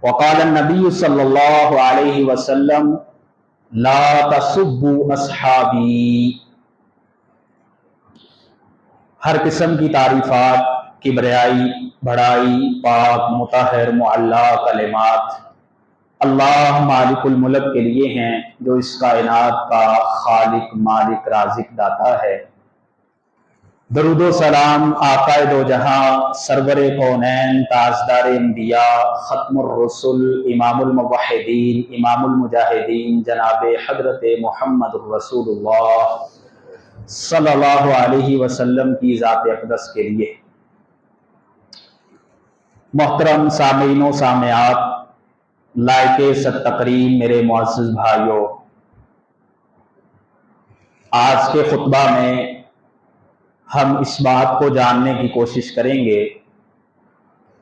وقال النبی صلی اللہ علیہ وسلم لا تسبوا اصحابی۔ ہر قسم کی تعریفات، کبریائی، بڑائی، پاک، مطہر، معلی کلمات اللہ مالک الملک کے لیے ہیں، جو اس کائنات کا خالق، مالک، رازق، داتا ہے۔ درود و سلام آقا دو جہاں، سرور کونین، تاجدار انبیاء، ختم الرسل، امام الموحدین، امام المجاہدین، جناب حضرت محمد رسول اللہ صلی اللہ علیہ وسلم کی ذات اقدس کے لیے۔ محترم سامعین و سامعات، لائق صد تکریم میرے معزز بھائیوں، آج کے خطبہ میں ہم اس بات کو جاننے کی کوشش کریں گے